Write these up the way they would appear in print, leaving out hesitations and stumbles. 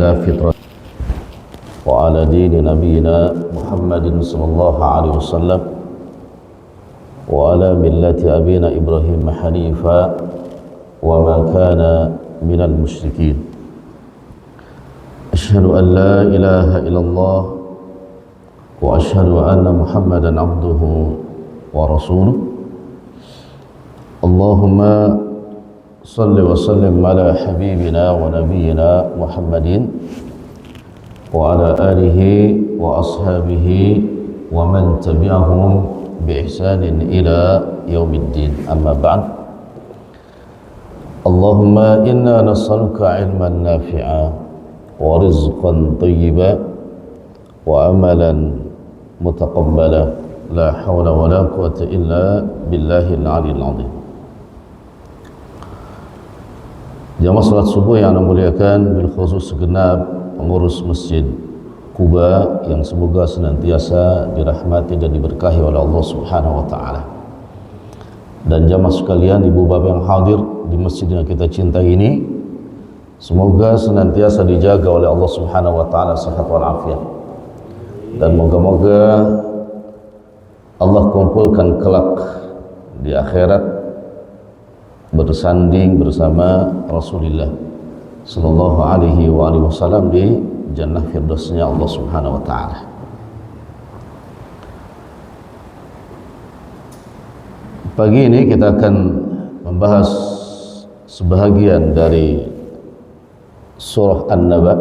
على فطرة وعلى دين نبينا محمد صلى الله عليه وسلم وعلى ملة أبينا إبراهيم حنيفا وما كان من المشركين. أشهد أن لا إله إلا الله وأشهد أن محمدا عبده ورسوله. اللهم صل وسلم على حبيبنا ونبينا محمد وعلى آله وأصحابه ومن تبعهم بإحسان إلى يوم الدين. أما بعد، اللهم إنا نسألك علما نافعا ورزقا طيبا وعملا متقبلا لا حول ولا قوة إلا بالله العلي العظيم. Jamaah salat subuh yang Anda muliakan, bil khusus segenap pengurus Masjid Quba yang semoga senantiasa dirahmati dan diberkahi oleh Allah Subhanahu wa taala. Dan jamaah sekalian, ibu bapak yang hadir di masjid yang kita cintai ini, semoga senantiasa dijaga oleh Allah Subhanahu wa taala sehat wal afiat. Dan moga-moga Allah kumpulkan kelak di akhirat bersanding bersama Rasulullah sallallahu alaihi wasallam di jannah firdausnya Allah Subhanahu wa taala. Pagi ini kita akan membahas sebahagian dari surah An-Naba,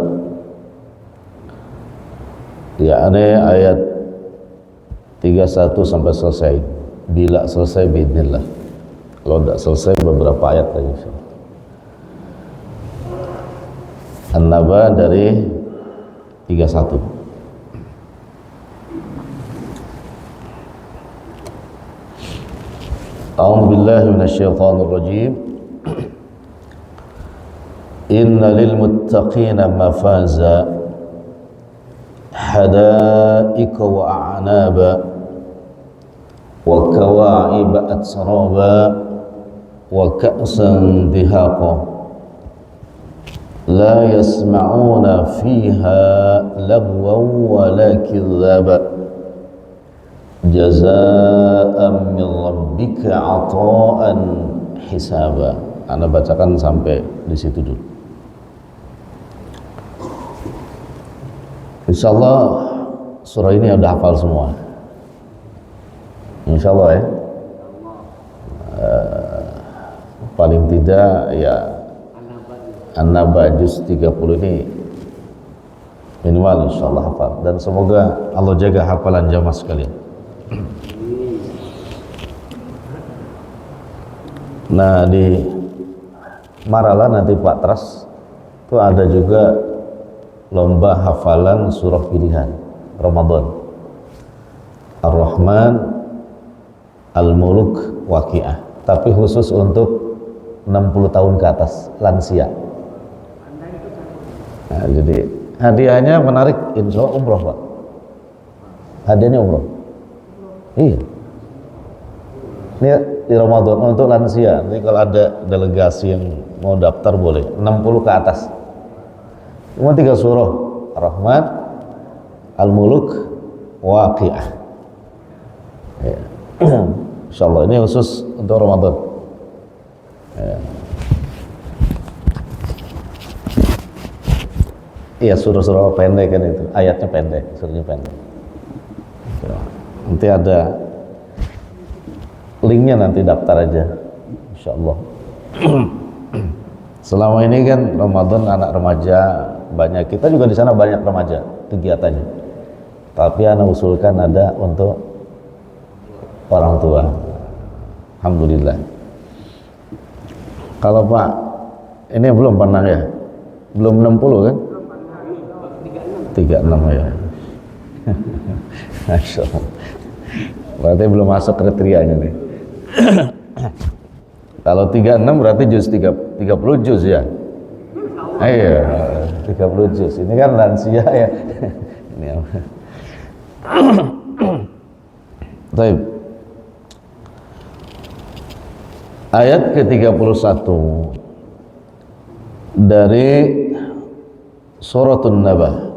yakni ayat 31 sampai selesai. Bila selesai biidznillah. Kalau tidak selesai beberapa ayat lagi insyaallah. An-Naba dari 31. A'udzu billahi minasyaitonir rajim. Inna lil muttaqina mafaza hadaika wa a'naba wa kawa'iba atsraba wa ka'san dihaqa la yasma'una fiha lagwan wa la kidhaba jazaa'an min rabbika 'ata'an hisaba. Anda bacakan sampai di situ dulu. Insyaallah surah ini udah hafal semua. Insyaallah ya. Paling tidak ya An-Naba juz 30 ini minimal insyaallah hafal, dan semoga Allah jaga hafalan jamaah sekalian. Nah, di Marala nanti Pak Tras itu ada juga lomba hafalan surah pilihan Ramadan, Ar-Rahman, Al-Muluk, Waqiah, tapi khusus untuk 60 tahun ke atas, lansia. Nah, jadi hadiahnya menarik, insya Allah umroh Pak. Hadiahnya umroh. Iya. Ini di Ramadan untuk lansia. Nanti kalau ada delegasi yang mau daftar boleh, 60 ke atas. Cuma 3 surah, Ar-Rahman, Al-Muluk, Waqiah. Ya. Insyaallah ini khusus untuk Ramadan. Ya. Iya, surah-surah pendek kan itu, ayatnya pendek, surahnya pendek. Ya. Nanti ada linknya, nanti daftar aja, insyaallah. Selama ini kan Ramadan anak remaja banyak, kita juga di sana banyak remaja kegiatannya. Tapi anak usulkan ada untuk orang tua. Alhamdulillah. Kalau Pak ini belum pernah ya? Belum 60 kan? 36 ya. Masya Allah. Berarti belum masuk kriterianya nih. Kalau 36 berarti juz 30 juz ya? Iya, 30 juz. Ini kan lansia ya. Ini apa? Baik. Ayat ke-31 dari Suratun Naba.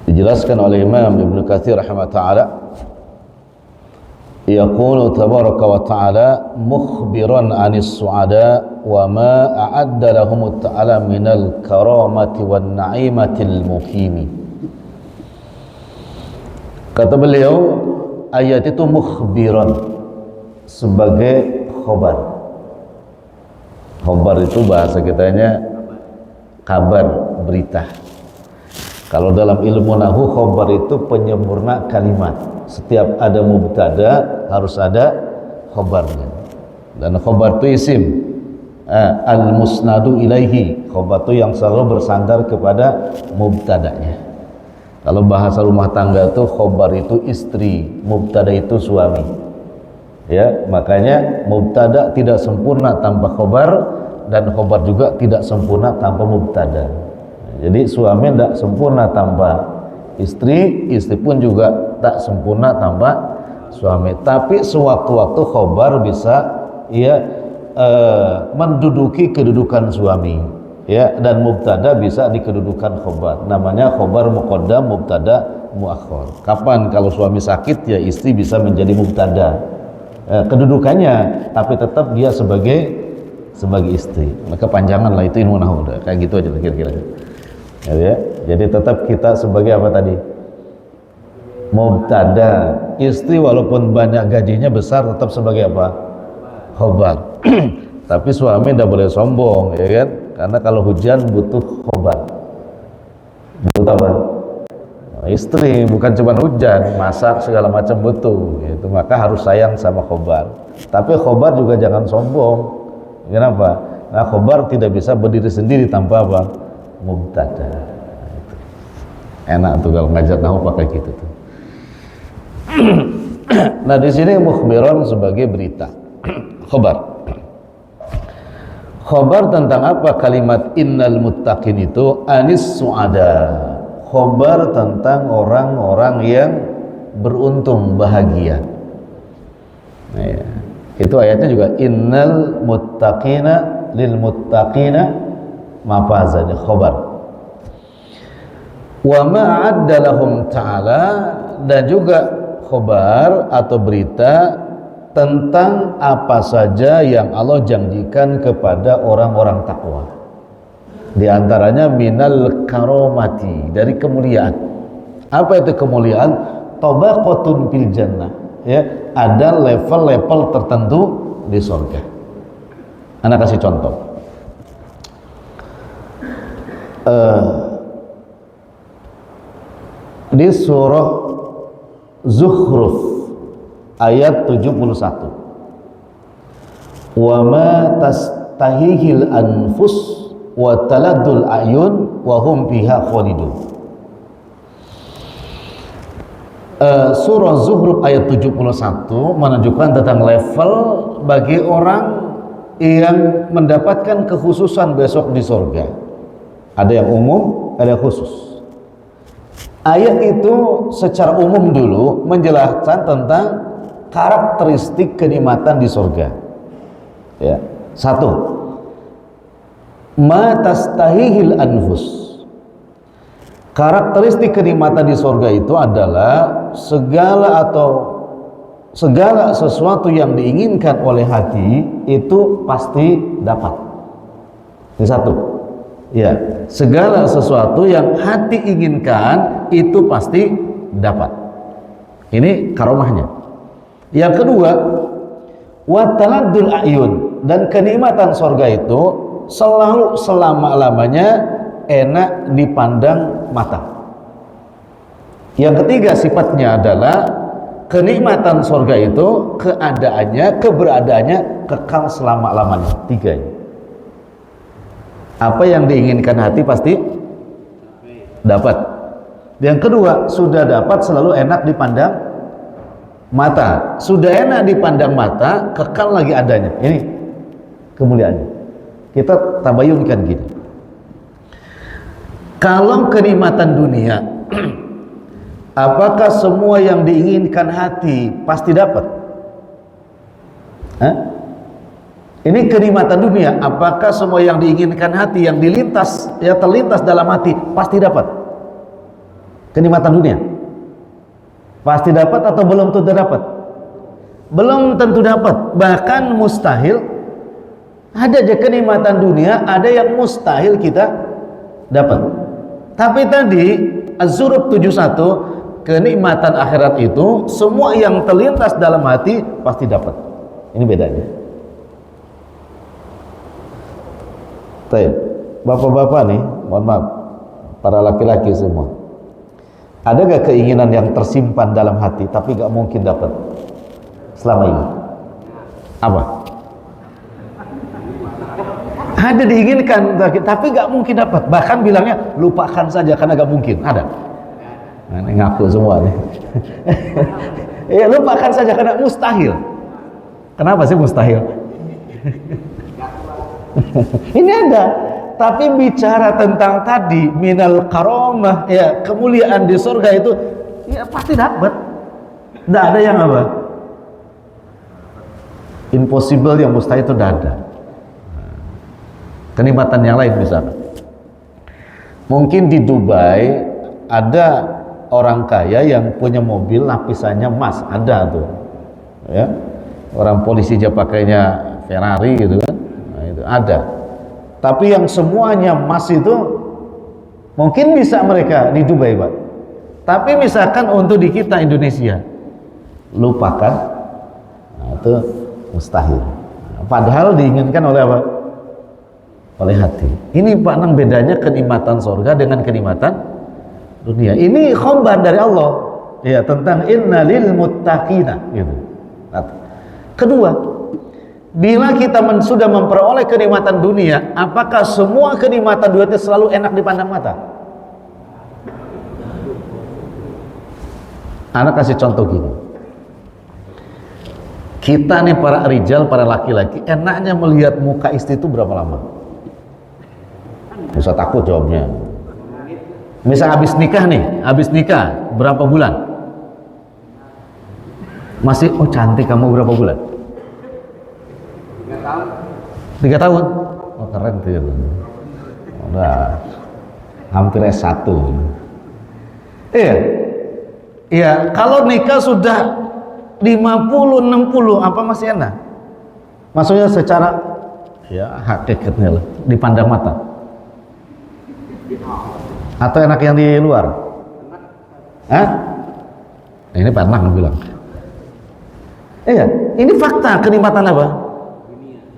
Dijelaskan oleh Imam Ibnu Katsir rahimahullah taala, yaqulu tabaraka wa ta'ala mukhbiran 'anis su'ada wa ma a'adda lahum ta'ala minal karamati wan na'imatil muqimi. Kata beliau, ayat itu mukhbiran, sebagai khobar. Khobar itu bahasa kitanya kabar, berita. Kalau dalam ilmu nahwu, khobar itu penyempurna kalimat. Setiap ada mubtada harus ada khobarnya. Dan khobar itu isim, al-musnadu ilaihi. Khobar itu yang selalu bersandar kepada mubtadanya. Kalau bahasa rumah tangga itu khobar itu istri, mubtada itu suami. Ya, makanya mubtada tidak sempurna tanpa khobar, dan khobar juga tidak sempurna tanpa mubtada. Jadi suami tidak sempurna tanpa istri, istri pun juga tak sempurna tanpa suami. Tapi sewaktu-waktu khobar bisa menduduki kedudukan suami, ya, dan mubtada bisa di kedudukan khobar. Namanya khobar muqaddam, mubtada muakhir. Kapan kalau suami sakit, ya istri bisa menjadi mubtada, kedudukannya, tapi tetap dia sebagai istri. Maka panjangan lah itu ilmu nahwu, kayak gitu aja kira-kira. Ya, jadi tetap kita sebagai apa tadi? Mubtada. Istri walaupun banyak gajinya besar tetap sebagai apa? Khobar. Tapi suami tidak boleh sombong, ya kan? Karena kalau hujan butuh khobar. Butuh apa? Istri, bukan cuma hujan, masak segala macam butuh. Itu maka harus sayang sama khobar. Tapi khobar juga jangan sombong. Kenapa? Nah, khobar tidak bisa berdiri sendiri tanpa apa? Mubtada. Enak tuh kalau ngajar nahwu pakai gitu tuh. Nah, di sini mukhbiran sebagai berita. Khobar. Khobar tentang apa kalimat innal muttaqin itu? Anis su'ada. Khobar tentang orang-orang yang beruntung, bahagia. Nah, ya. Itu ayatnya juga innal muttaqina lil muttaqina mafazan, khobar. Wa ma'adda lahum ta'ala, dan juga khobar atau berita tentang apa saja yang Allah janjikan kepada orang-orang takwa. Di antaranya minal karomati, dari kemuliaan. Apa itu kemuliaan? Tabaqatun fil jannah, ya, ada level-level tertentu di surga. Anak kasih contoh. Di surah Zukhruf ayat 71, wa ma tastahihil anfus wa taladul ayun wa hum fiha khalidun. Surah Zukhruf ayat 71 menunjukkan tentang level bagi orang yang mendapatkan kekhususan besok di surga. Ada yang umum, ada yang khusus. Ayat itu secara umum dulu menjelaskan tentang karakteristik kenikmatan di surga. Ya, satu, ma tastahihil anfus. Karakteristik kenikmatan di surga itu adalah segala sesuatu yang diinginkan oleh hati itu pasti dapat. Ini satu. Ya, segala sesuatu yang hati inginkan itu pasti dapat. Ini karomahnya. Yang kedua, wataladul ayun, dan kenikmatan surga itu selalu selama-lamanya enak dipandang mata. Yang ketiga sifatnya adalah kenikmatan surga itu keadaannya, keberadaannya kekal selama-lamanya. Tiga ini. Apa yang diinginkan hati pasti dapat. Yang kedua, sudah dapat selalu enak dipandang mata. Sudah enak dipandang mata, kekal lagi adanya. Ini kemuliaannya. Kita tabayunkan gini. Kalau kenikmatan dunia, apakah semua yang diinginkan hati pasti dapat? Ini kenikmatan dunia. Apakah semua yang diinginkan hati, yang dilintas, ya terlintas dalam hati, pasti dapat? Kenikmatan dunia pasti dapat atau belum tentu dapat? Belum tentu dapat, bahkan mustahil. Ada aja kenikmatan dunia, ada yang mustahil kita dapat. Tapi tadi Az-Zurub 71, kenikmatan akhirat itu semua yang terlintas dalam hati pasti dapat. Ini bedanya. Baik, bapak-bapak nih, mohon maaf, para laki-laki semua. Ada gak keinginan yang tersimpan dalam hati tapi gak mungkin dapat selama ini? Apa? Ada diinginkan tapi gak mungkin dapat. Bahkan bilangnya lupakan saja karena gak mungkin. Ada? Nah, ini ngaku semua nih. Ya, lupakan saja karena mustahil. Kenapa sih mustahil? Ini ada. Tapi bicara tentang tadi minal karamah, ya kemuliaan di surga itu, ya pasti dapat. Tidak ada yang apa? Impossible, yang mustahil itu tidak ada. Kenikmatan yang lain misalnya. Mungkin di Dubai ada orang kaya yang punya mobil lapisannya emas, ada tuh. Ya. Orang polisi aja pakainya Ferrari gitu kan. Nah, itu ada. Tapi yang semuanya emas itu mungkin bisa mereka di Dubai, Pak. Tapi misalkan untuk di kita Indonesia, lupakan, nah, itu mustahil. Padahal diinginkan oleh apa? Oleh hati. Ini Pak Nang bedanya kenikmatan surga dengan kenikmatan dunia. Ini khabar dari Allah, ya, tentang innalil muttaqina gitu. Kedua, bila kita sudah memperoleh kenikmatan dunia, apakah semua kenikmatan dunia itu selalu enak dipandang mata? Anak kasih contoh gini. Kita nih para rijal, para laki-laki, enaknya melihat muka istri itu berapa lama? Bisa takut jawabnya. Misal habis nikah nih, habis nikah berapa bulan? Masih, oh cantik kamu, berapa bulan? 3 tahun. Oh keren tuh. Udah hampir S1. Iya. Iya, kalau nikah sudah 50, 60 apa masih enak? Maksudnya secara ya hakikatnya lah, dipandang mata. Atau enak yang di luar? Hah? Ini Pak Nang bilang. Iya, ini fakta kenikmatan apa?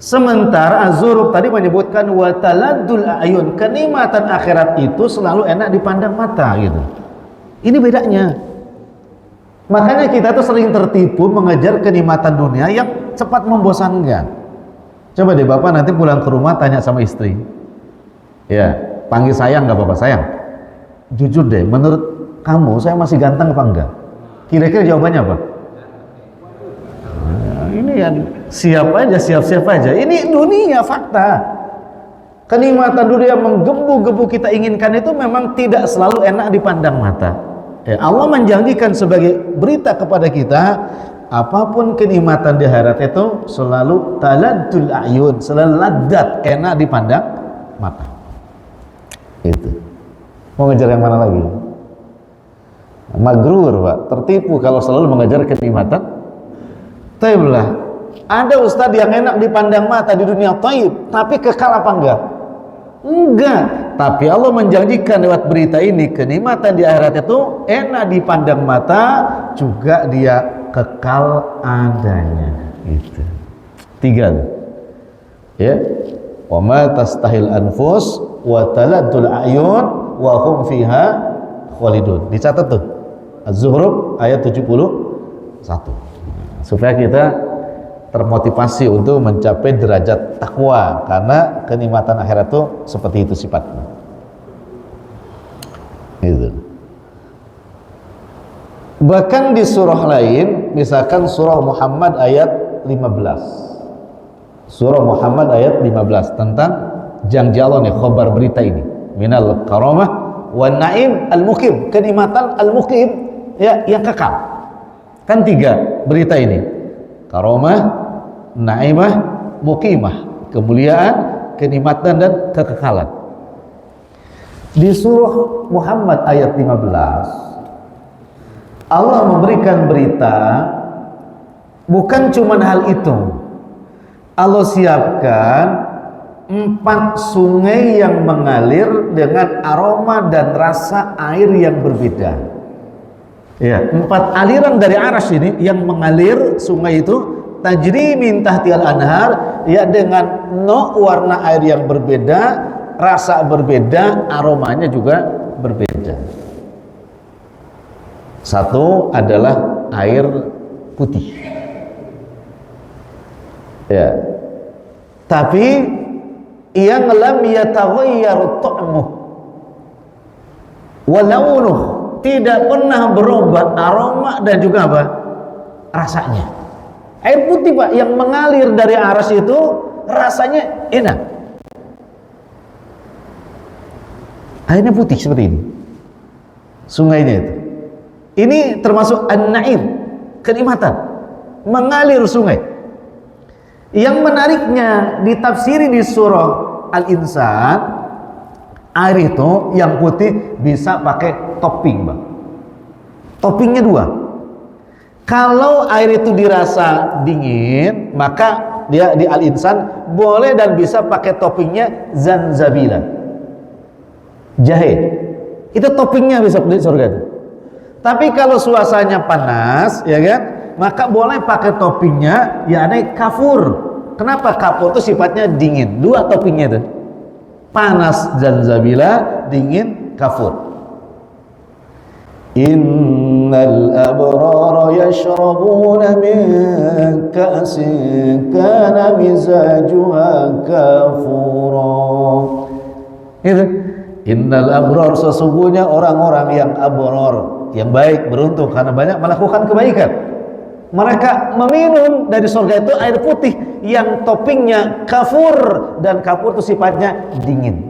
Sementara Az-Zurub tadi menyebutkan wataladul ayun, kenikmatan akhirat itu selalu enak dipandang mata gitu. Ini bedanya. Makanya kita tuh sering tertipu mengejar kenikmatan dunia yang cepat membosankan. Coba deh Bapak nanti pulang ke rumah tanya sama istri. Ya, panggil sayang nggak Bapak? Sayang. Jujur deh, menurut kamu saya masih ganteng apa enggak? Kira-kira jawabannya apa? Ini yang siap aja. Ini dunia, fakta. Kenikmatan dunia yang menggebu-gebu kita inginkan itu memang tidak selalu enak dipandang mata. Ya, Allah menjanjikan sebagai berita kepada kita, apapun kenikmatan di akhirat itu selalu taladul ayun, selalu ladat, enak dipandang mata. Itu. Mau ngejar yang mana lagi? Magrur, Pak. Tertipu kalau selalu mengejar kenikmatan. Taiblah, ada ustadz yang enak dipandang mata di dunia taib, tapi kekal apa enggak? Enggak. Tapi Allah menjanjikan lewat berita ini, kenikmatan di akhirat itu enak dipandang mata, juga dia kekal adanya. Itu 3. Ya. Wa ma tastahil anfus wa taladul ayun wa hum fiha khalidun. Dicatat tuh. Az-Zuhruf ayat 71. Supaya kita termotivasi untuk mencapai derajat takwa, karena kenikmatan akhirat itu seperti itu sifatnya. Gitu. Bahkan di surah lain, misalkan surah Muhammad ayat 15. Surah Muhammad ayat 15 tentang janji Allah nih, khabar berita ini. Minal karamah wan naim al-muqim, kenikmatan al-muqim, ya, yang kekal. Kan 3 berita ini, karamah, naimah, muqimah, kemuliaan, kenikmatan dan kekekalan. Di surah Muhammad ayat 15 Allah memberikan berita, bukan cuma hal itu, Allah siapkan 4 sungai yang mengalir dengan aroma dan rasa air yang berbeda. Ya, 4 aliran dari Arasy ini yang mengalir sungai itu, tajri min tahtihal anhar, ya, dengan warna air yang berbeda, rasa berbeda, aromanya juga berbeda. Satu adalah air putih. Ya. Tapi yang lam yataghayyar ta'muh wa launuh, tidak pernah berubah aroma dan juga apa? Rasanya. Air putih, Pak, yang mengalir dari Arasy itu rasanya enak. Airnya putih seperti ini. Sungainya itu. Ini termasuk an-na'im, kenikmatan. Mengalir sungai. Yang menariknya ditafsiri di surah Al-Insan, air itu yang putih bisa pakai topping, Bang. Toppingnya 2. Kalau air itu dirasa dingin, maka dia di Al-Insan boleh dan bisa pakai toppingnya zanzabila, jahe. Itu toppingnya besok di surga itu. Tapi kalau suasananya panas, ya kan, maka boleh pakai toppingnya yakni kafur. Kenapa? Kafur itu sifatnya dingin. 2 toppingnya itu, panas zanzabila, dingin kafur. Innal abrara yashrabuna min ka'sin kana mizajuha kafura. Itu. Innal abrar, sesungguhnya orang-orang yang abror, yang baik, beruntung karena banyak melakukan kebaikan. Mereka meminum dari surga itu air putih yang toppingnya kafur, dan kafur itu sifatnya dingin.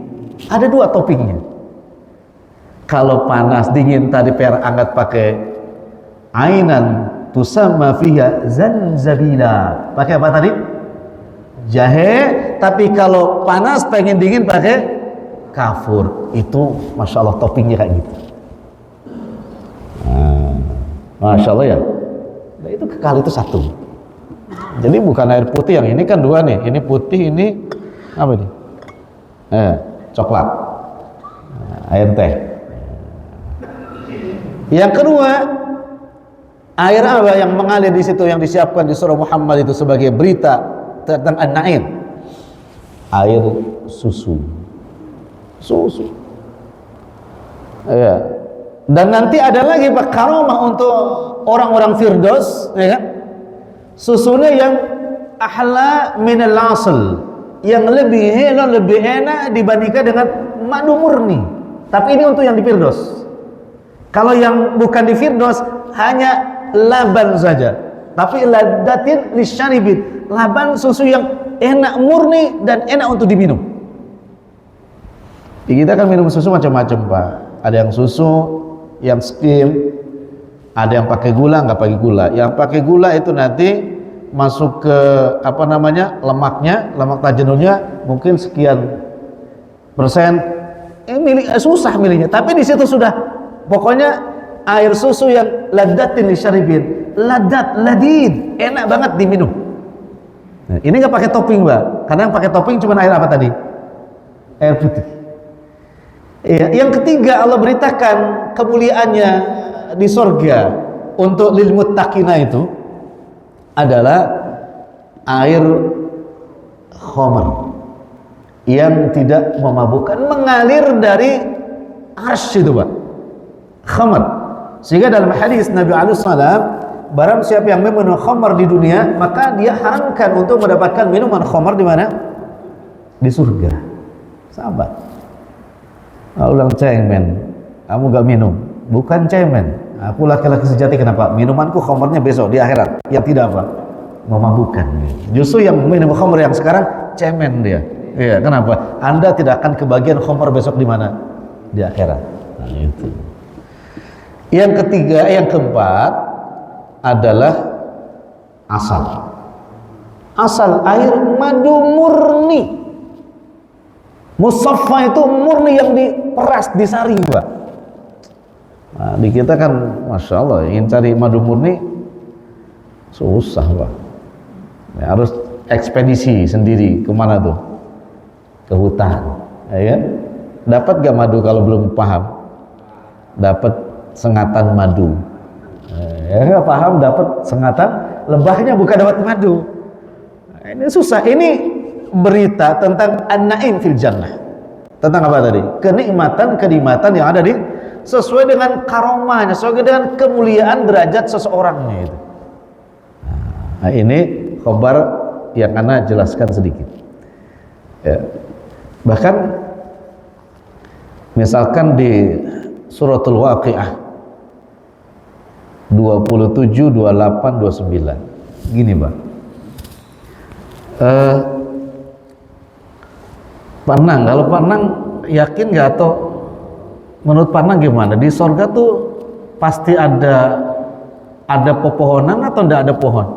Ada 2 toppingnya. Kalau panas dingin tadi angkat pakai ainan tusamma fiha zanzabila. Pakai apa tadi? Jahe. Tapi kalau panas pengen dingin pakai kafur. Itu Masya Allah toppingnya kayak gitu. Masya Allah ya. Nah, itu kekal itu 1. Jadi bukan air putih, yang ini kan 2 nih. Ini putih, ini apa ini? Coklat. Air teh. Yang kedua, air apa yang mengalir di situ yang disiapkan di surah Muhammad itu sebagai berita tentang an-na'im? Air susu. Susu. Ya. Dan nanti ada lagi Pak karamah untuk orang-orang Firdaus, ya kan? Susunya yang ahla minal asl, yang lebih halal, lebih enak dibandingkan dengan madu murni. Tapi ini untuk yang di Firdaus. Kalau yang bukan di Firdaus hanya laban saja. Tapi ladatin lisyaribin, laban susu yang enak murni dan enak untuk diminum. Kita kan minum susu macam-macam, Pak. Ada yang susu yang skim, ada yang pakai gula, nggak pakai gula. Yang pakai gula itu nanti masuk ke apa namanya, lemaknya, lemak tajinulnya mungkin sekian persen. Susah milihnya. Tapi di situ sudah, pokoknya air susu yang ladatin lisyaribin, ladat, ladid, enak banget diminum. Nah, ini nggak pakai topping, Mbak. Karena yang pakai topping cuma air apa tadi? Air putih. Ya, yang ketiga Allah beritakan kemuliaannya di sorga untuk lil muttaqina itu adalah air khamr yang tidak memabukkan, mengalir dari arsy itu, Pak. Khamr. Sehingga dalam hadis Nabi alaihi wasallam, barang siapa yang meminum khamr di dunia, maka dia haramkan untuk mendapatkan minuman khamr di mana? Di surga. Sahabat. Ulang cemen, kamu gak minum. Bukan cemen, aku laki-laki sejati. Kenapa? Minumanku khamrnya besok di akhirat, yang tidak apa? Memabukkan. Justru yang minum khamr yang sekarang cemen dia. Iya, kenapa? Anda tidak akan kebagian khamr besok di mana? Di akhirat. Nah, itu. Yang ketiga, yang keempat adalah asal. asal air madu murni. Musaffa itu murni yang diperas, disari, Pak. Nah, di kita kan Masya Allah ingin cari madu murni susah, Pak. Ya, harus ekspedisi sendiri kemana tuh? Ke hutan, ya kan? Dapat gak madu kalau belum paham? Dapat sengatan madu. Ya nggak paham, dapat sengatan lebahnya, bukan dapat madu. Nah, ini susah. Ini berita tentang an-naim fil jannah. Tentang apa tadi? Kenikmatan yang ada di sesuai dengan karomahnya, sesuai dengan kemuliaan derajat seseorangnya itu. Nah, ini khabar yang ana jelaskan sedikit. Ya. Bahkan misalkan di suratul Waqiah 27, 28, 29 gini, Pak. Panang, kalau Panang yakin nggak, atau menurut Panang gimana? Di sorga tuh pasti ada pepohonan atau enggak ada pohon?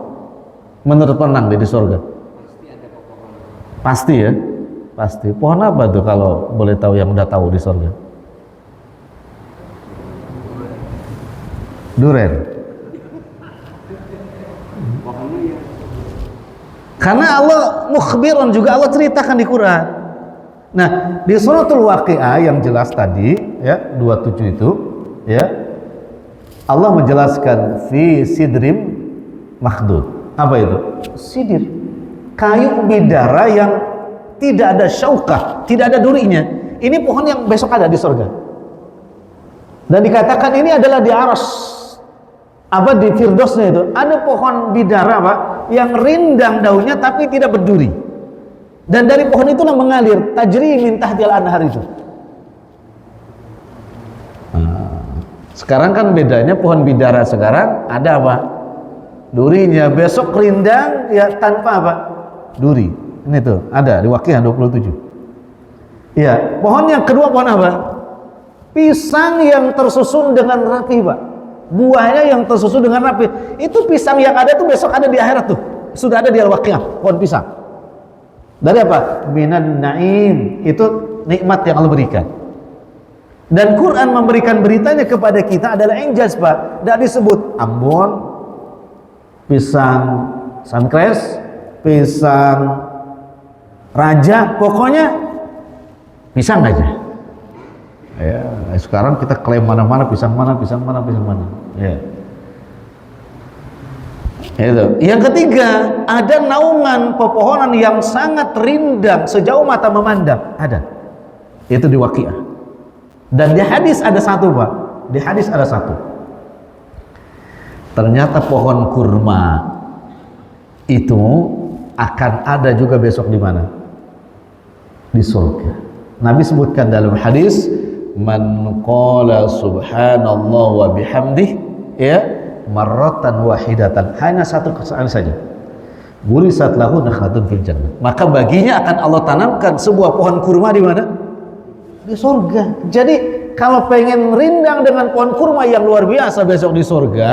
Menurut Panang di sorga? Pasti ada pepohonan. Pasti ya? Pasti. Pohon apa tuh kalau boleh tahu, yang udah tahu di sorga? Duren. Karena Allah mukhbiran juga, Allah ceritakan di Quran. Nah, di suratul Waqiah yang jelas tadi ya, 27 itu ya, Allah menjelaskan fi sidrim makhdud. Apa itu? Sidir, kayu bidara yang tidak ada syaukah, tidak ada durinya. Ini pohon yang besok ada di surga. Dan dikatakan ini adalah di aras, apa, di Firdausnya itu ada pohon bidara, Pak, yang rindang daunnya tapi tidak berduri. Dan dari pohon itulah mengalir tajri min tahtil anhar itu. Sekarang kan bedanya pohon bidara sekarang ada apa? Durinya. Besok rindang ya tanpa apa? Duri. Ini tuh ada di Waqiah 27. Iya, pohon yang kedua pohon apa? Pisang yang tersusun dengan rapi, Pak. Buahnya yang tersusun dengan rapi. Itu pisang yang ada tuh besok ada di akhirat tuh. Sudah ada di Al-Waqiah, pohon pisang. Dari apa? Minan na'im. Itu nikmat yang Allah berikan. Dan Quran memberikan beritanya kepada kita adalah injaz, Pak. Tidak disebut Ambon, pisang Sankres, pisang Raja, pokoknya pisang aja. Ya, sekarang kita klaim mana-mana pisang mana. Ya. Itu. Yang ketiga, ada naungan pepohonan yang sangat rindang sejauh mata memandang. Ada. Itu di Waqiah. Dan di hadis ada satu, Pak. Di hadis ada satu. Ternyata pohon kurma itu akan ada juga besok di mana? Di surga. Nabi sebutkan dalam hadis, man qala subhanallah wa bihamdih, ya, marratan wahidatan, hanya satu kali saja, burisat lahu nakhlatun fil jannah, maka baginya akan Allah tanamkan sebuah pohon kurma di mana? Di surga. Jadi kalau pengen rindang dengan pohon kurma yang luar biasa besok di surga,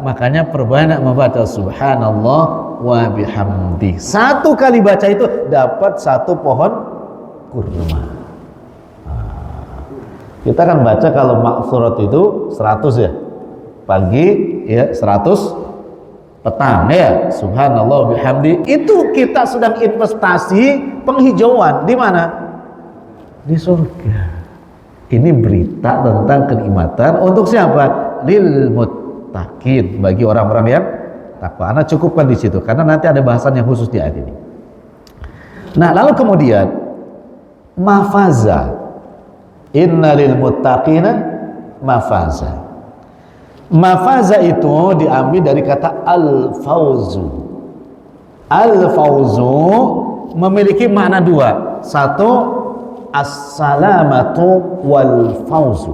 makanya perbanyak membaca subhanallah wa bihamdi. Satu kali baca itu dapat satu pohon kurma. Kita kan baca kalau maksurat itu 100 ya, pagi ya 100, petang ya subhanallah bihamdi. Itu kita sedang investasi penghijauan di mana? Di surga. Ini berita tentang kenikmatan untuk siapa? Lil muttaqin, bagi orang-orang yang takwa. Ana cukupkan di situ karena nanti ada bahasan yang khusus di ayat ini. Nah, lalu kemudian mafaza, inna lil muttaqina mafaza. Mafaza itu diambil dari kata al-fauzu. Al-fauzu memiliki makna dua. Satu, as-salamatu wal fauzu.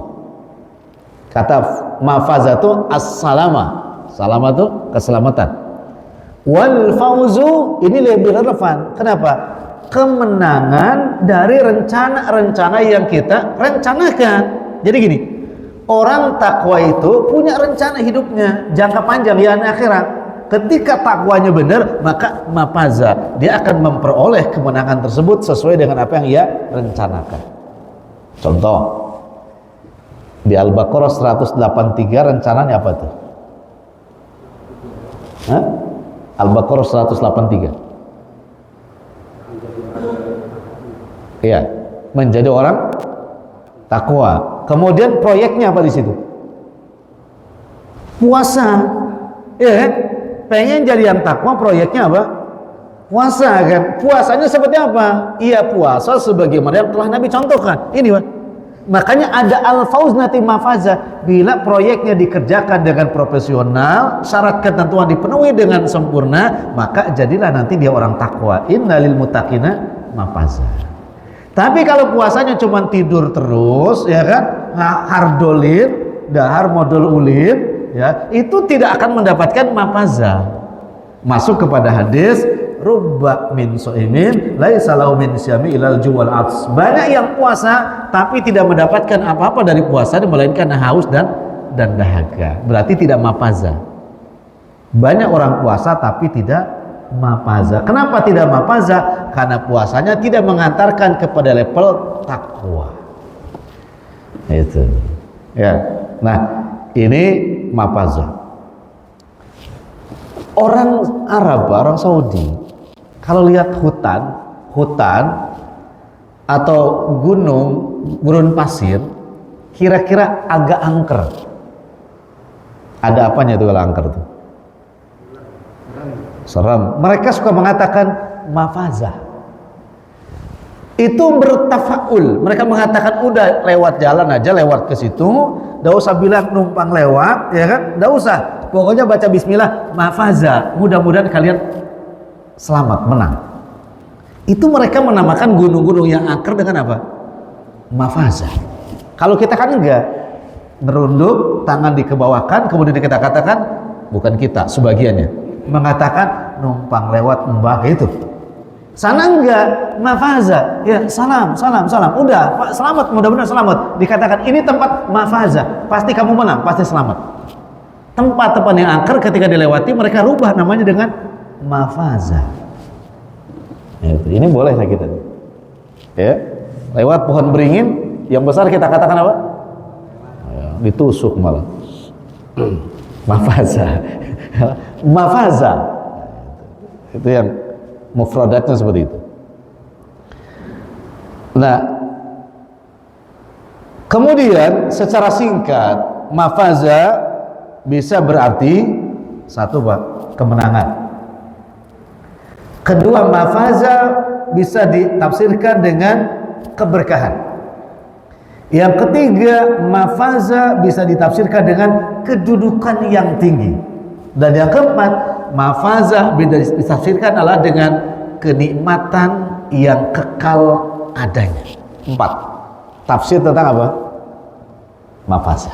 Kata mafaza itu as-salama. Salama itu keselamatan. Wal fauzu ini lebih relevan. Kenapa? Kemenangan dari rencana-rencana yang kita rencanakan. Jadi gini, orang takwa itu punya rencana hidupnya jangka panjang ya akhirat. ketika takwanya benar, maka mafaza, dia akan memperoleh kemenangan tersebut sesuai dengan apa yang ia rencanakan. Contoh, di Al-Baqarah 183 rencananya apa tuh? Hah? Al-Baqarah 183. Iya, menjadi orang takwa. Kemudian proyeknya apa di situ? Puasa. Ya kan? Pengen jadi yang takwa, proyeknya apa? Puasa kan? Puasanya seperti apa? Iya, puasa sebagaimana yang telah Nabi contohkan. Ini Pak. Makanya ada al-fauz nati mafaza. Bila proyeknya dikerjakan dengan profesional, syarat ketentuan dipenuhi dengan sempurna, maka jadilah nanti dia orang takwa. Innalil muttaqina mafaza. Tapi kalau puasanya cuma tidur terus, ya kan, hardolin, dahar modul ulin, ya, itu tidak akan mendapatkan mafaza. Masuk kepada hadis, rubba min so'imin, laisa lahu min syami ilal juwal ats. Banyak yang puasa tapi tidak mendapatkan apa-apa dari puasa, melainkan haus dan dahaga. Berarti tidak mafaza. Banyak orang puasa tapi tidak mafaza. Kenapa tidak mafaza? Karena puasanya tidak mengantarkan kepada level takwa. Itu. Ya. Nah, ini mafaza. Orang Arab, orang Saudi, kalau lihat hutan atau gurun pasir, kira-kira agak angker. Ada apanya itu kalau angker tuh? Seram. Mereka suka mengatakan mafaza. Itu bertafaul. Mereka mengatakan udah lewat jalan aja, lewat ke situ, enggak usah bilang numpang lewat, ya kan? Enggak usah. Pokoknya baca bismillah, mafaza. Mudah-mudahan kalian selamat, menang. Itu mereka menamakan gunung-gunung yang angker dengan apa? Mafaza. Kalau kita kan enggak. Merunduk, tangan dikebawakan, kemudian kita katakan, bukan kita, sebagiannya mengatakan numpang lewat mbah itu. Sana enggak, mafaza. Ya, salam. Udah, Pak, selamat, mudah-mudahan selamat. Dikatakan ini tempat mafaza. Pasti kamu menang, pasti selamat. Tempat-tempat yang angker ketika dilewati mereka rubah namanya dengan mafaza. Ya, ini boleh lah kita. Ya, lewat pohon beringin yang besar kita katakan apa? Ya, ditusuk malah. Mafaza. Mafaza. Itu yang mufradatnya seperti itu. Nah, kemudian secara singkat mafaza bisa berarti satu Pak, kemenangan. Kedua, mafaza bisa ditafsirkan dengan keberkahan. Yang ketiga, mafaza bisa ditafsirkan dengan kedudukan yang tinggi. Dan yang keempat, mafaza bisa ditafsirkan adalah dengan kenikmatan yang kekal adanya. 4. Tafsir tentang apa? Mafaza.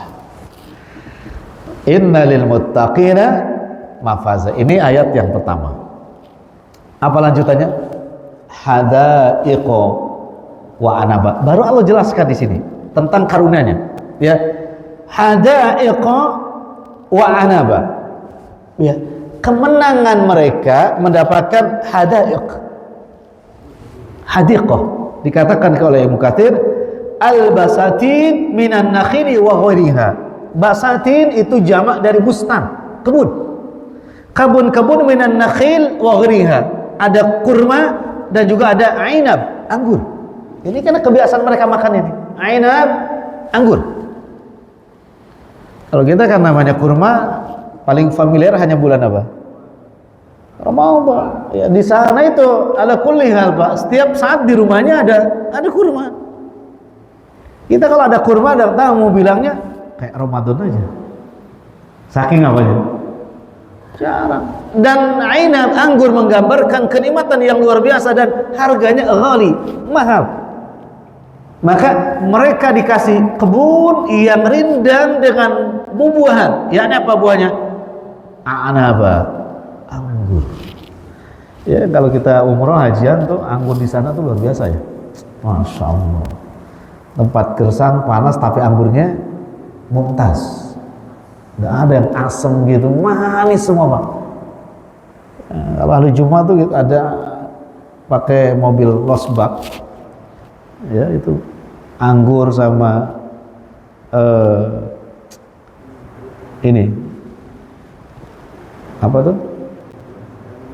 Innalil muttaqina mafaza. Ini ayat yang pertama. Apa lanjutannya? Hadaiqo wa anaba. Baru Allah jelaskan di sini tentang karunia-Nya. Ya. Hadaiqo wa anaba. Ya, kemenangan mereka mendapatkan hadiqah. Dikatakan oleh Ibnu Katsir, al-basatin minan nakhili wa ghairiha. Basatin itu jamak dari bustan, kebun. Kebun-kebun minan nakhil wa ghairiha. Ada kurma dan juga ada ainab, anggur. Ini karena kebiasaan mereka makan ini. Ainab, anggur. Kalau kita kan namanya kurma paling familiar hanya bulan apa? Ramadan. Ya, di sana itu ala kulli hal Pak. Setiap saat di rumahnya ada kurma. Kita kalau ada kurma ada tamu bilangnya kayak Ramadan aja. Saking apanya? Jarang. Dan ainab, anggur, menggambarkan kenikmatan yang luar biasa dan harganya ghali, mahal. Maka mereka dikasih kebun yang rindang dengan buah-buahan. Ya, apa buahnya? Anaba, anggur. Ya, kalau kita umroh hajian tuh anggur di sana tuh luar biasa ya. Masya Allah. Tempat gersang panas tapi anggurnya mumtaz. Nggak ada yang asem gitu, manis semua Pak. Kalau hari Jumat tuh ada pakai mobil losbak, ya itu anggur sama ini apa tuh,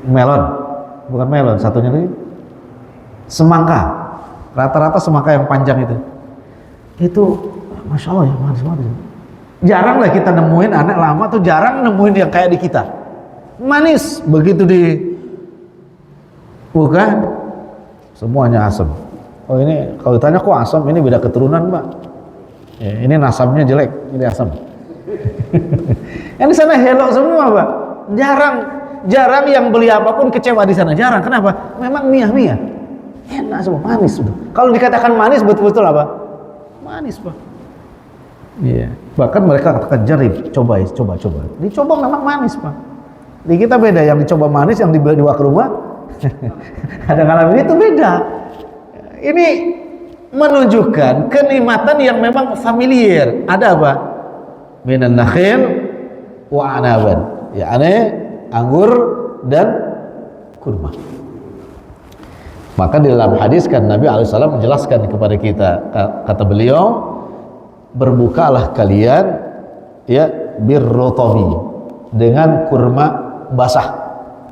melon, bukan melon, satunya lagi semangka, rata-rata semangka yang panjang itu masya Allah ya, manis banget. Jarang lah kita nemuin anak lama tuh, jarang nemuin yang kayak di kita manis, begitu di bukan semuanya asam. Oh ini kalau ditanya kok asam, ini beda keturunan Mbak ya, ini nasabnya jelek, ini asam. Yang di sana hello semua Pak, jarang yang beli apapun kecewa di sana, jarang. Kenapa? Memang mia enak semua, manis sudah. Kalau dikatakan manis betul-betul apa? Manis Pak. Iya. Bahkan mereka katakan jarib, coba. Dicoba memang manis Pak. Di kita beda, yang dicoba manis, yang dibawa ke rumah ada ngalamin itu beda. Ini menunjukkan kenikmatan yang memang familiar. Ada apa? Minan nakhil wa anaban, yakni anggur dan kurma. Maka di dalam hadis kan Nabi alaihissalam menjelaskan kepada kita, kata beliau, berbukalah kalian ya birrotomi, dengan kurma basah,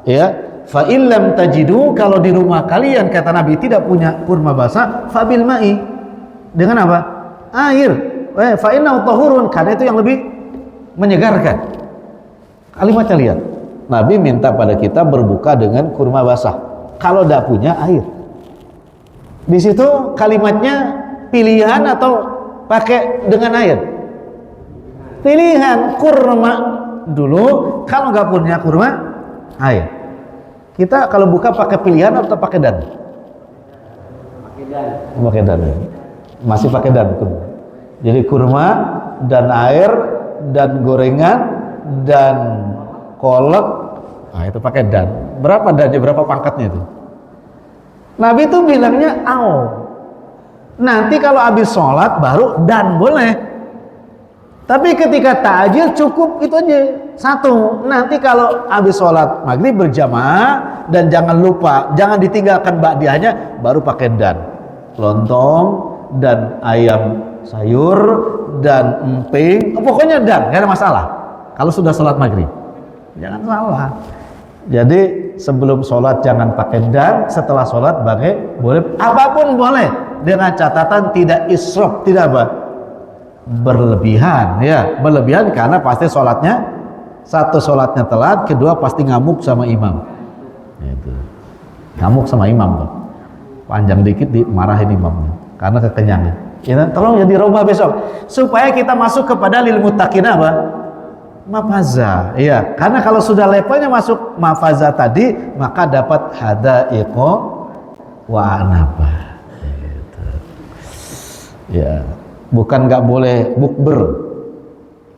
ya. Fa illam tajidu, kalau di rumah kalian kata Nabi tidak punya kurma basah, fabil ma'i, dengan apa? Air. Fa innahu tahurun, karena itu yang lebih menyegarkan. Kalimatnya lihat, Nabi minta pada kita berbuka dengan kurma basah kalau tidak punya air. Di situ kalimatnya pilihan atau pakai dengan air? Pilihan, kurma dulu, kalau nggak punya kurma, air. Kita kalau buka pakai pilihan atau pakai dan? Pakai dan. Masih pakai dan. Jadi kurma dan air dan gorengan dan kolak, nah itu pakai dan. Berapa dannya? Berapa pangkatnya itu? Nabi itu bilangnya nanti kalau habis sholat baru dan boleh. Tapi ketika takjil cukup itu aja satu. Nanti kalau habis sholat maghrib berjamaah, dan jangan lupa jangan ditinggalkan ba'diyahnya, baru pakai dan. Lontong dan ayam sayur dan emping, pokoknya dan, gak ada masalah. Kalau sudah sholat maghrib, jangan salah. Jadi sebelum sholat jangan pakai dan, setelah sholat boleh, apapun boleh, dengan catatan tidak israf, tidak apa? Berlebihan, ya, berlebihan karena pasti sholatnya, satu sholatnya telat, kedua pasti ngamuk sama imam. Itu. Ngamuk sama imam, Pak. Panjang dikit dimarahin imamnya karena kekenyangan. Ya, tolong ya dirubah besok supaya kita masuk kepada lil muttaqin apa? Mafaza. Iya, karena kalau sudah levelnya masuk mafaza tadi, maka dapat hadaiqo wa anaba. Gitu. Ya. Bukan nggak boleh bukber.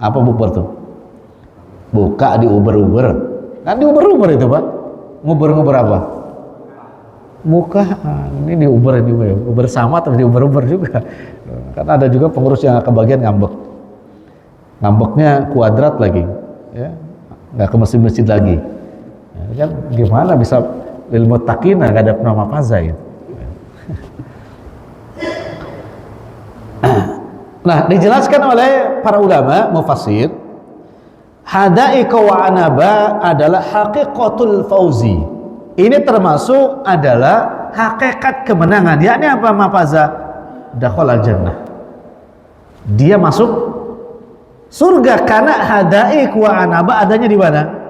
Apa bukber tuh? Buka di Uber. Kan di Uber itu Pak. Nguber apa? Muka. Ini di Uber sama atau di Uber juga. Kan ada juga pengurus yang kebagian ngambek. Ngambeknya kuadrat lagi. Ya. Nggak ke masjid lagi. Ya, kan gimana bisa lil muttaqin nggak ada nama faza ya? Nah, dijelaskan oleh para ulama mufassir, hadaiqa wa anaba adalah haqiqatul fauzi. Ini termasuk adalah hakikat kemenangan. Yakni apa mafaza? Dakhala jannah. Dia masuk surga karena hadaiq wa anaba adanya di mana?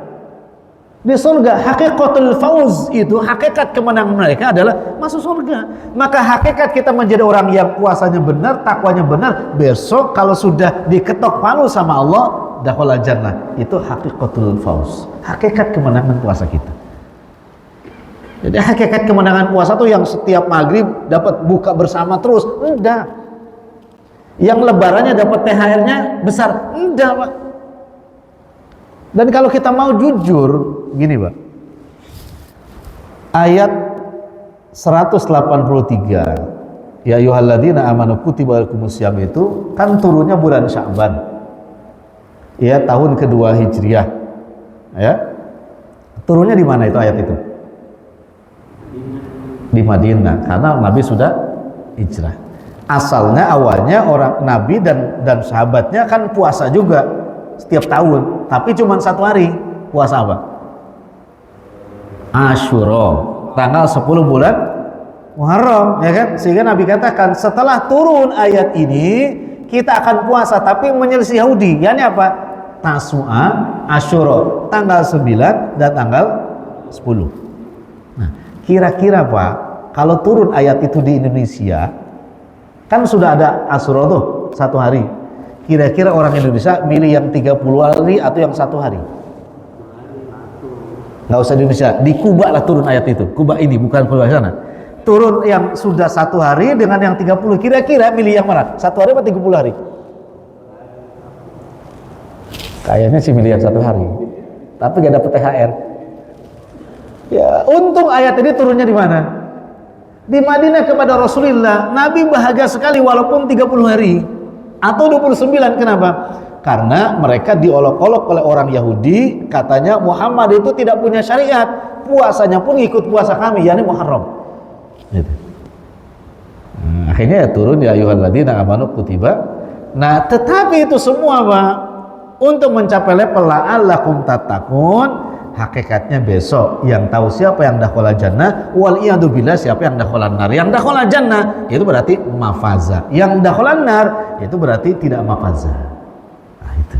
Di surga. Haqiqatul fauz itu, hakikat kemenangan mereka adalah masuk surga. Maka hakikat kita menjadi orang yang puasanya benar, takwanya benar, besok kalau sudah diketok palu sama Allah, dakhala jannah. Itu haqiqatul fauz, hakikat kemenangan puasa kita. Jadi hakikat kemenangan puasa itu yang setiap maghrib dapat buka bersama terus, enggak. Yang lebarannya dapat THR-nya besar, enggak Pak. Dan kalau kita mau jujur, gini Pak, ayat 183, ya ayyuhalladzina amanu kutiba alaikumusiyam, itu kan turunnya bulan Sya'ban, ya, tahun kedua Hijriah, ya, Turunnya di mana itu ayat itu? Di Madinah, karena Nabi sudah hijrah. Asalnya awalnya orang Nabi dan sahabatnya kan puasa juga setiap tahun, tapi cuma 1 hari. Puasa apa? Asyura, tanggal 10 bulan Muharram, ya kan? Sehingga Nabi katakan setelah turun ayat ini kita akan puasa, tapi menyelisih Yahudi. Yani apa? Tasu'a, Asyura, tanggal 9 dan tanggal 10. Nah, kira-kira Pak, kalau turun ayat itu di Indonesia, kan sudah ada Asyura tuh 1 hari. Kira-kira orang Indonesia milih yang 30 hari atau yang 1 hari? Nggak usah di Indonesia, di Kuba lah turun ayat itu. Kuba ini, bukan Kuba sana. Turun yang sudah 1 hari dengan yang 30. Kira-kira milih yang mana? 1 hari atau 30 hari? Kayaknya sih milih yang 1 hari. Tapi gak dapet THR. Ya, untung ayat ini turunnya di mana? Di Madinah kepada Rasulullah. Nabi bahagia sekali walaupun 30 hari atau 29. Kenapa? Karena mereka diolok-olok oleh orang Yahudi, katanya Muhammad itu tidak punya syariat, puasanya pun ikut puasa kami, yakni Muharram. Gitu. Nah, akhirnya ya turun ya ayyuhalladzina amanu kutiba. Nah, tetapi itu semua Pak, untuk mencapai level la'allakum tattaqun, hakikatnya besok yang tahu siapa yang dakhala jannah, wal iyadu billah siapa yang dakhala nar. Yang dakhala jannah itu berarti mafaza, yang dakhala nar itu berarti tidak mafaza. Nah, itu.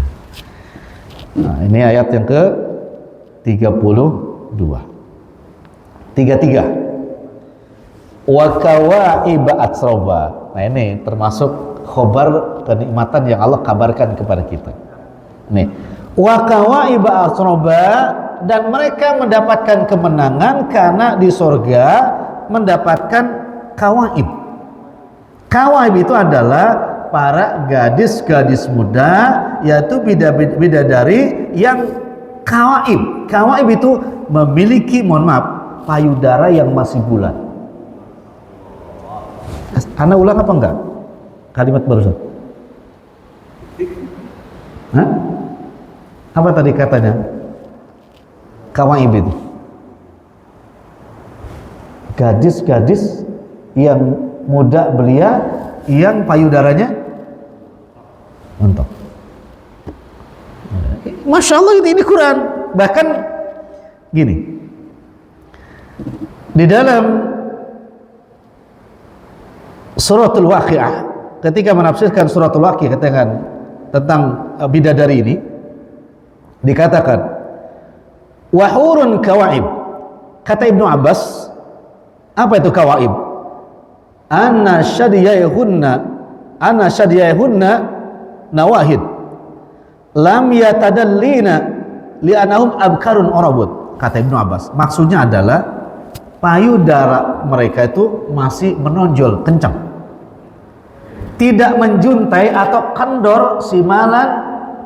Nah, ini ayat yang ke 32. 33. Wa kawaiba atsroba. Nah, ini termasuk khobar kenikmatan yang Allah kabarkan kepada kita. Nih, wa kawaiba atsroba, dan mereka mendapatkan kemenangan karena di surga mendapatkan kawaib. Kawaib itu adalah para gadis-gadis muda, yaitu bidadari yang kawaib. Kawaib itu memiliki, mohon maaf, payudara yang masih bulat. Anda ulang apa enggak? Kalimat barusan. Hah? Apa tadi katanya? Kawaib itu gadis-gadis yang muda belia yang payudaranya mentok. Masya Allah, ini Quran. Bahkan gini, di dalam Suratul Waqi'ah, ketika menafsirkan Suratul Waqi'ah tentang bidadari ini, dikatakan wahurun kawaib. Kata Ibnu Abbas, apa itu kawaib? Anna syadiyahunna nawahid lam yatadallina li'anahum abkarun orabut. Kata Ibnu Abbas, maksudnya adalah payudara mereka itu masih menonjol kencang, tidak menjuntai atau kendor simalan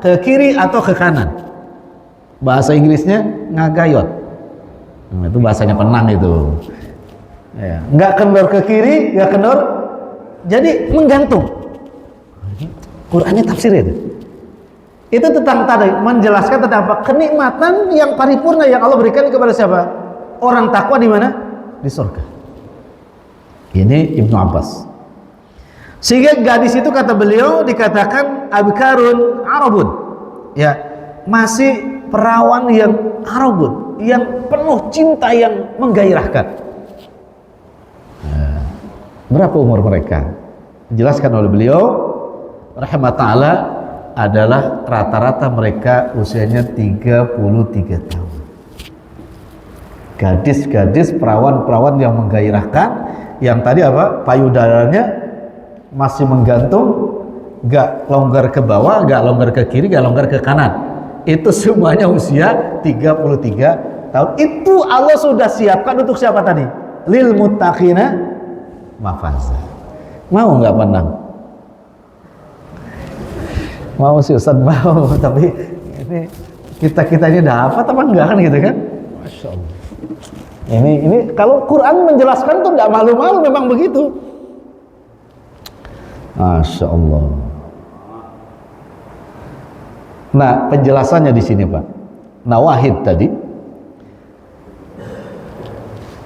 ke kiri atau ke kanan. Bahasa Inggrisnya ngagayot. Nah, itu bahasanya penang itu. Ya, nggak kendor ke kiri, nggak kendor, jadi menggantung. Qurannya tafsir itu. Itu tentang tadi menjelaskan tentang apa? Kenikmatan yang paripurna yang Allah berikan kepada siapa? Orang takwa di mana? Di surga. Ini Ibnu Abbas. Sehingga gadis itu kata beliau dikatakan abkarun arabun. Ya, masih perawan yang arabun, yang penuh cinta yang menggairahkan. Nah, berapa umur mereka? Dijelaskan oleh beliau rahimahullah adalah rata-rata mereka usianya 33 tahun. Gadis-gadis perawan-perawan yang menggairahkan, yang tadi apa? Payudaranya masih menggantung, gak longgar ke bawah, gak longgar ke kiri, gak longgar ke kanan. Itu semuanya usia 33 tahun. Itu Allah sudah siapkan untuk siapa tadi? Lil muttaqina mafaza. Mau nggak menang? Mau sih Ustaz, mau, tapi ini kita ini dapat apa enggak kan gitu kan? Masya Allah. Ini kalau Quran menjelaskan tuh nggak malu-malu, memang begitu. Masya Allah. Nah, penjelasannya di sini Pak. Nawahid tadi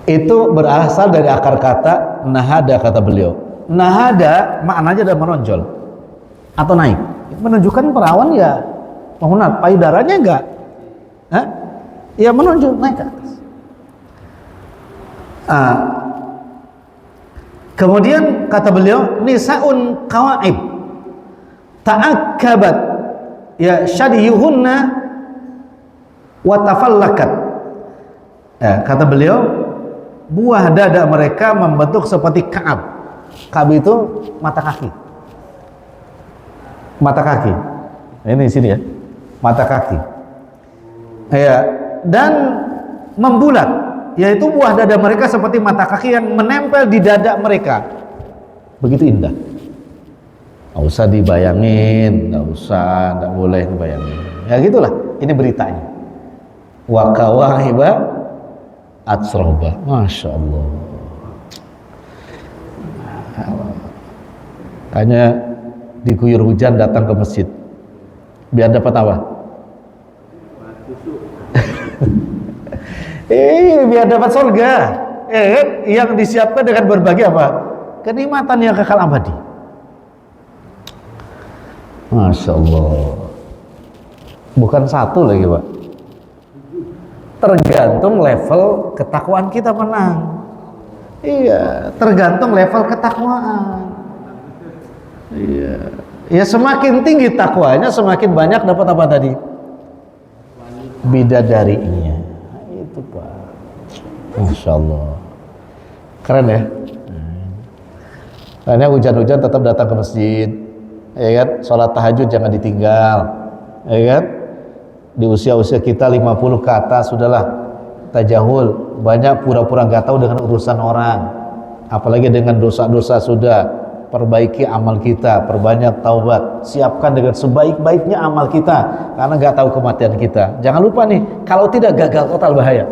Itu berasal dari akar kata nahada, kata beliau. Nahada maknanya adalah menonjol atau naik, menunjukkan perawan ya menghunat, payudaranya enggak, ya menonjol, naik ke atas. Kemudian kata beliau, nisaun qawaib ta'akkabat ya syadiyuhunna wa tafallakat. Kata beliau, buah dada mereka membentuk seperti Ka'ab. Ka'ab itu mata kaki. Mata kaki. Ini di sini ya. Mata kaki. Ya, dan membulat, yaitu buah dada mereka seperti mata kaki yang menempel di dada mereka. Begitu indah. Nggak usah dibayangin, nggak boleh dibayangin. Ya gitulah, ini beritanya. Wa kawahiba atsroba, masya Allah. Hanya diguyur hujan datang ke masjid, biar dapat apa? Biar dapat surga, yang disiapkan dengan berbagai apa? Kenikmatan yang kekal abadi. Masya Allah. Bukan satu lagi Pak, tergantung level ketakwaan kita menang. Iya, tergantung level ketakwaan. Iya, ya semakin tinggi takwanya semakin banyak dapat apa tadi? Bidadarinya. Itu Pak. Masya Allah, keren ya. Karena hujan-hujan tetap datang ke masjid, ya kan? Sholat tahajud jangan ditinggal, ya kan? Di usia-usia kita 50 ke atas sudahlah tajahul, banyak pura-pura gak tahu dengan urusan orang, apalagi dengan dosa-dosa. Sudah perbaiki amal kita, perbanyak taubat, siapkan dengan sebaik-baiknya amal kita, karena gak tahu kematian kita. Jangan lupa nih, kalau tidak gagal total, bahaya.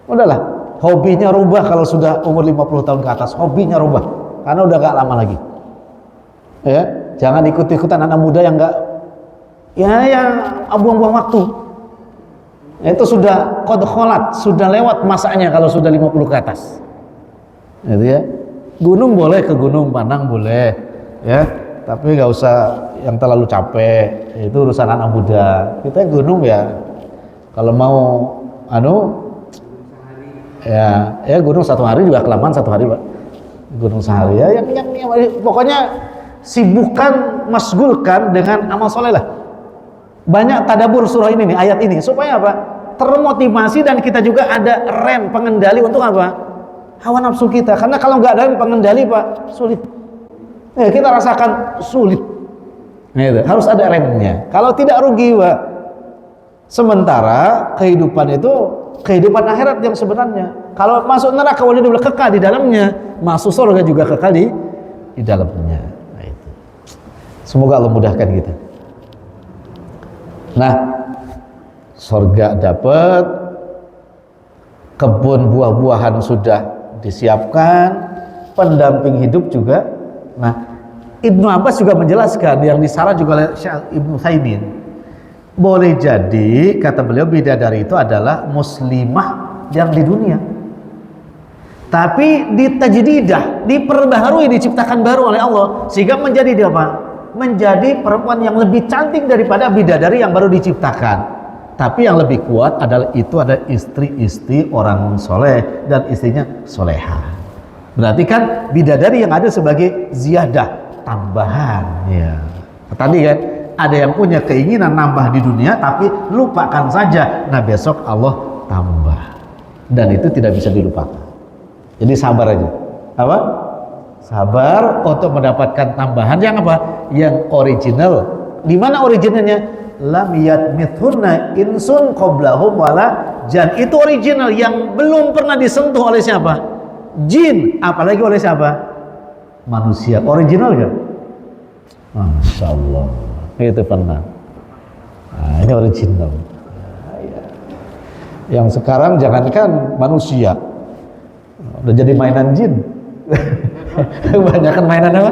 Udahlah, hobinya rubah. Kalau sudah umur 50 tahun ke atas, hobinya rubah, karena udah gak lama lagi. Ya, jangan ikut-ikutan anak muda yang gak, yang buang-buang waktu. Itu sudah qad kholat, sudah lewat masanya kalau sudah 50 ke atas. Gitu ya. Gunung boleh, ke gunung Panang boleh, ya, tapi nggak usah yang terlalu capek. Itu urusan anak muda. Kita gunung ya, kalau mau ya gunung satu hari juga kelamaan, satu hari Pak. Gunung sehari ya, yang pokoknya sibukkan, masgulkan dengan amal soleh lah. Banyak tadabur surah ini nih, ayat ini, supaya apa? Termotivasi dan kita juga ada rem pengendali untuk apa? Hawa nafsu kita. Karena kalau nggak ada rem pengendali Pak, sulit. Kita rasakan sulit. Harus ada remnya. Kalau tidak rugi Pak. Sementara kehidupan itu kehidupan akhirat yang sebenarnya. Kalau masuk neraka walidullah kekal di dalamnya, masuk surga juga kekal di dalamnya. Nah, itu. Semoga Allah mudahkan kita. Nah, surga dapat, kebun buah-buahan sudah disiapkan, pendamping hidup juga. Nah, Ibnu Abbas juga menjelaskan, yang disarah juga oleh Syekh Ibnu Utsaimin, boleh jadi kata beliau bidadari itu adalah muslimah yang di dunia, tapi ditajdidah, diperbaharui, diciptakan baru oleh Allah, sehingga menjadi dia apa? Menjadi perempuan yang lebih cantik daripada bidadari yang baru diciptakan. Tapi yang lebih kuat adalah itu ada istri-istri orang soleh dan istrinya soleha. Berarti kan bidadari yang ada sebagai ziyadah, tambahan. Ya. Tadi kan ada yang punya keinginan nambah di dunia, tapi lupakan saja. Nah besok Allah tambah, dan itu tidak bisa dilupakan. Jadi sabar aja. Apa? Sabar untuk mendapatkan tambahan yang apa? Yang original. Di mana originalnya? Lam yatmithunna insun qablahum wala jan. Itu original yang belum pernah disentuh oleh siapa? Jin, apalagi oleh siapa? Manusia. Original kan? Masya Allah, itu pernah. Nah, ini original. Yang sekarang jangankan manusia, udah jadi mainan jin. Kebanyakan mainan apa?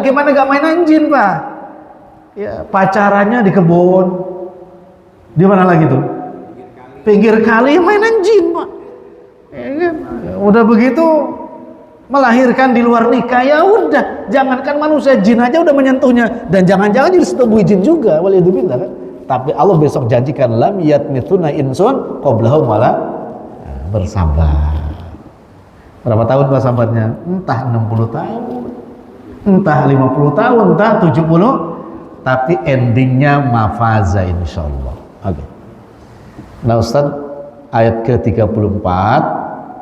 Gimana gak mainan jin Pak? Ya, pacarannya di kebun, di mana lagi tuh? Pinggir kali mainan jin Pak. Udah begitu melahirkan di luar nikah, ya udah, jangankan manusia, jin aja udah menyentuhnya, dan jangan-jangan jadi setubuh jin juga, waliyadzubillah kan. Tapi Allah besok janjikan lam yatmithuna insun qablahum wala, bersabar. Berapa tahun bersabarnya? Entah 60 tahun, entah 50 tahun, entah 70, tapi endingnya mafaza insyaallah. Oke. Nah Ustaz, ayat ke-34,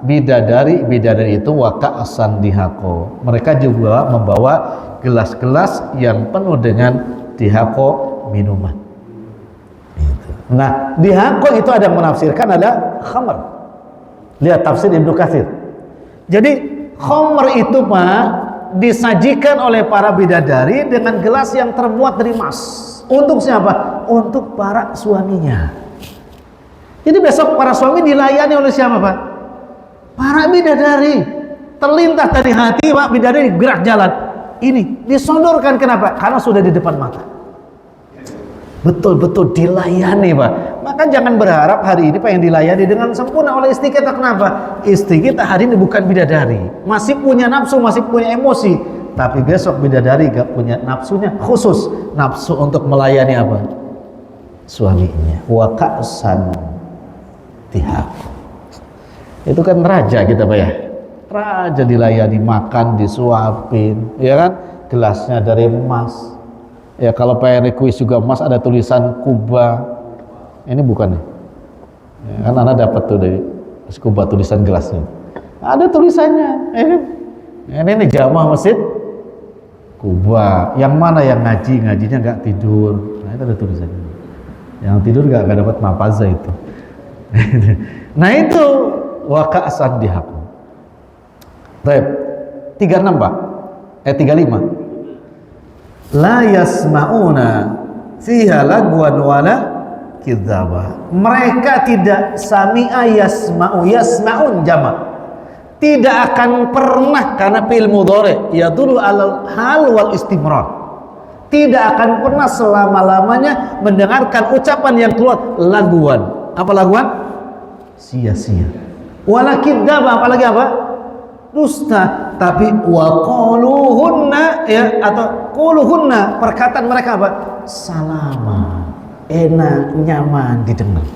bidadari itu waka asan dihako. Mereka juga membawa gelas-gelas yang penuh dengan dihako minuman. Nah, dihako itu ada yang menafsirkan ada khamr. Lihat tafsir Ibnu Katsir. Jadi khamr itu Pak disajikan oleh para bidadari dengan gelas yang terbuat dari emas. Untuk siapa? Untuk para suaminya. Jadi besok para suami dilayani oleh siapa Pak? Para bidadari. Terlintas dari hati Pak, bidadari gerak jalan. Ini disodorkan, kenapa? Karena sudah di depan mata. Betul-betul dilayani Pak. Maka jangan berharap hari ini Pak yang dilayani dengan sempurna oleh istri kita. Kenapa? Istri kita hari ini bukan bidadari, masih punya nafsu, masih punya emosi. Tapi besok bidadari gak punya nafsunya khusus, nafsu untuk melayani apa? Suaminya. Wa ka'san dihaku. Itu kan raja kita Pak ya. Raja dilayani, makan disuapin, ya kan? Gelasnya dari emas. Ya kalau pengen kuis juga emas, ada tulisan Kuba. Ini bukan ya? Kan anak dapat tuh dari Kuba tulisan gelasnya. Ada tulisannya. Ini jamaah masjid Kuba. Yang mana yang ngajinya nggak tidur. Nah itu ada tulisannya. Yang tidur nggak dapat mafaza itu. Nah itu waka'asan dihaku. Baik. 36 Pak. 35. La yasma'una fiha lagwan wala kidzaba. Mereka tidak sami'a yasma'un jamak. Tidak akan pernah, karena fi'il mudhari yadullu alal hal wal istimrar. Tidak akan pernah selama-lamanya mendengarkan ucapan yang keluar laguan. Apa laguan? Sia-sia. Wala kidzaba, apalagi apa? Dusta. Tapi wa quluhunna, ya, atau quluhunna, perkataan mereka apa? Salama, enak, nyaman didengar.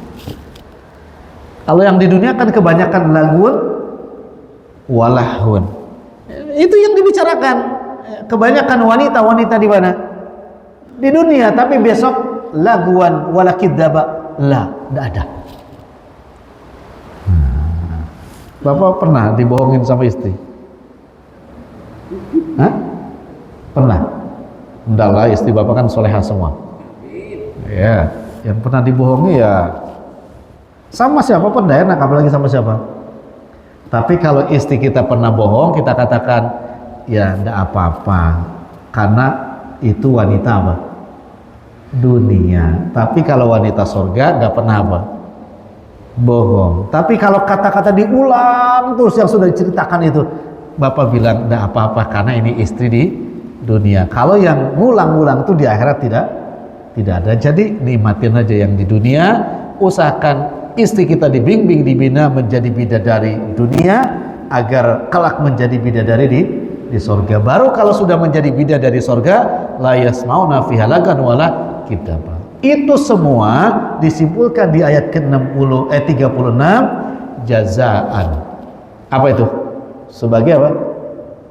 Kalau yang di dunia kan kebanyakan lagun walahun. Itu yang dibicarakan. Kebanyakan wanita di mana? Di dunia, tapi besok laguan wala kidzaba, enggak ada. Bapak pernah dibohongin sama istri? Hah? Pernah? Enggak lah, istri Bapak kan solehah semua. Ya, yang pernah dibohongi ya sama siapa pun enggak enak, apalagi sama siapa. Tapi kalau istri kita pernah bohong, kita katakan ya enggak apa-apa, karena itu wanita apa? Dunia. Tapi kalau wanita surga enggak pernah apa? Bohong. Tapi kalau kata-kata diulang terus yang sudah diceritakan itu, Bapak bilang enggak apa-apa karena ini istri di dunia. Kalau yang ngulang-ngulang itu di akhirat tidak ada. Jadi nikmatin aja yang di dunia. Usahakan istri kita dibimbing, dibina menjadi bidadari dunia agar kelak menjadi bidadari di surga. Baru kalau sudah menjadi bidadari surga, la yasmauna fiha lagan wala kidzaba. Itu semua disimpulkan di ayat ke-36 jazaan. Apa itu? Sebagai apa?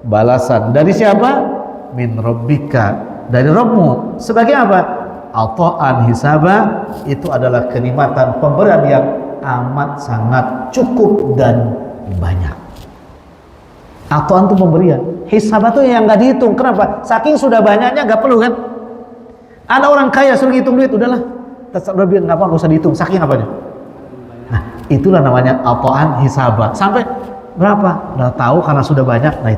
Balasan dari siapa? Min rabbika, dari Rabbmu. Sebagai apa? Ata'an hisaba, itu adalah kenikmatan pemberian yang amat sangat cukup dan banyak. Ata'an itu pemberian, hisaba itu yang nggak dihitung. Kenapa? Saking sudah banyaknya nggak perlu kan? Ada orang kaya suruh hitung duit, udahlah, terserah dia, nggak apa, nggak usah dihitung. Saking apanya? Nah, itulah namanya ata'an hisaba. Sampai berapa? Udah tahu karena sudah banyak. Nah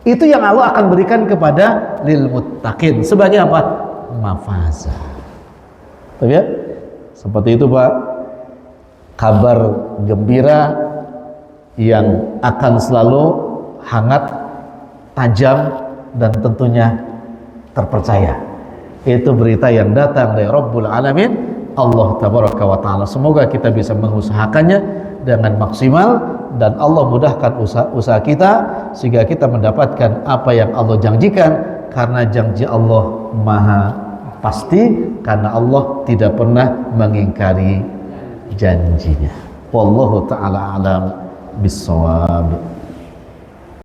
itu yang Allah akan berikan kepada lil muttaqin sebagai apa? Mafaza. Tapi ya, seperti itu Pak, kabar gembira yang akan selalu hangat, tajam, dan tentunya terpercaya. Itu berita yang datang dari Rabbul Alamin, Allah Tabaraka wa Ta'ala. Semoga kita bisa mengusahakannya dengan maksimal dan Allah mudahkan usaha kita sehingga kita mendapatkan apa yang Allah janjikan, karena janji Allah maha pasti, karena Allah tidak pernah mengingkari janjinya. Wallahu ta'ala alam bis-shawab.